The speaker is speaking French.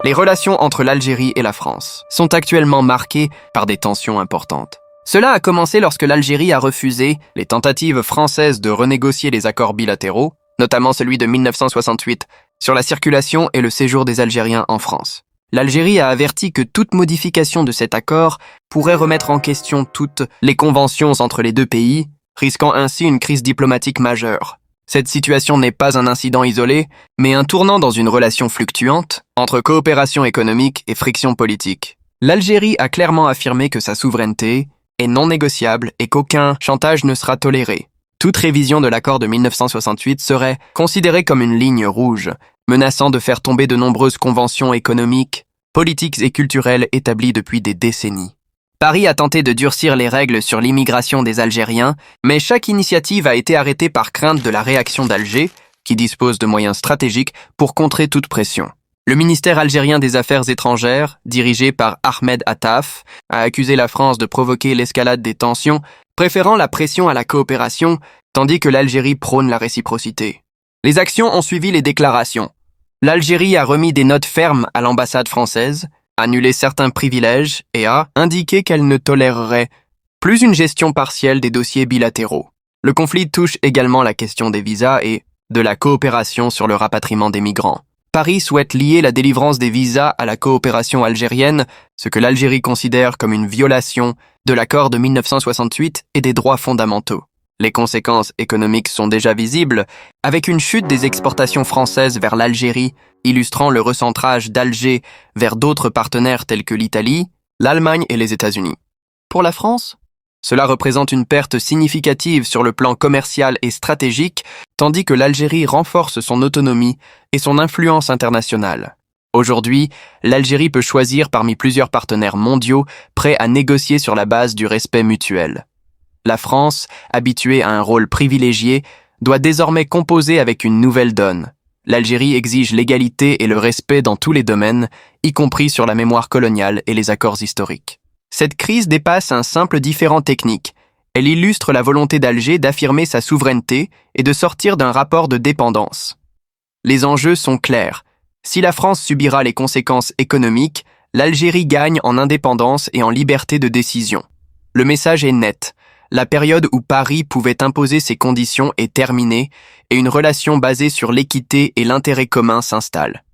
Les relations entre l'Algérie et la France sont actuellement marquées par des tensions importantes. Cela a commencé lorsque l'Algérie a refusé les tentatives françaises de renégocier les accords bilatéraux, notamment celui de 1968 sur la circulation et le séjour des Algériens en France. L'Algérie a averti que toute modification de cet accord pourrait remettre en question toutes les conventions entre les deux pays, risquant ainsi une crise diplomatique majeure. Cette situation n'est pas un incident isolé, mais un tournant dans une relation fluctuante entre coopération économique et friction politique. L'Algérie a clairement affirmé que sa souveraineté est non négociable et qu'aucun chantage ne sera toléré. Toute révision de l'accord de 1968 serait considérée comme une ligne rouge, menaçant de faire tomber de nombreuses conventions économiques, politiques et culturelles établies depuis des décennies. Paris a tenté de durcir les règles sur l'immigration des Algériens, mais chaque initiative a été arrêtée par crainte de la réaction d'Alger, qui dispose de moyens stratégiques pour contrer toute pression. Le ministère algérien des Affaires étrangères, dirigé par Ahmed Attaf, a accusé la France de provoquer l'escalade des tensions, préférant la pression à la coopération, tandis que l'Algérie prône la réciprocité. Les actions ont suivi les déclarations. L'Algérie a remis des notes fermes à l'ambassade française, annulé certains privilèges et a indiqué qu'elle ne tolérerait plus une gestion partielle des dossiers bilatéraux. Le conflit touche également la question des visas et de la coopération sur le rapatriement des migrants. Paris souhaite lier la délivrance des visas à la coopération algérienne, ce que l'Algérie considère comme une violation de l'accord de 1968 et des droits fondamentaux. Les conséquences économiques sont déjà visibles, avec une chute des exportations françaises vers l'Algérie, illustrant le recentrage d'Alger vers d'autres partenaires tels que l'Italie, l'Allemagne et les États-Unis. Pour la France, cela représente une perte significative sur le plan commercial et stratégique, tandis que l'Algérie renforce son autonomie et son influence internationale. Aujourd'hui, l'Algérie peut choisir parmi plusieurs partenaires mondiaux prêts à négocier sur la base du respect mutuel. La France, habituée à un rôle privilégié, doit désormais composer avec une nouvelle donne. L'Algérie exige l'égalité et le respect dans tous les domaines, y compris sur la mémoire coloniale et les accords historiques. Cette crise dépasse un simple différend technique. Elle illustre la volonté d'Alger d'affirmer sa souveraineté et de sortir d'un rapport de dépendance. Les enjeux sont clairs. Si la France subira les conséquences économiques, l'Algérie gagne en indépendance et en liberté de décision. Le message est net. La période où Paris pouvait imposer ses conditions est terminée et une relation basée sur l'équité et l'intérêt commun s'installe.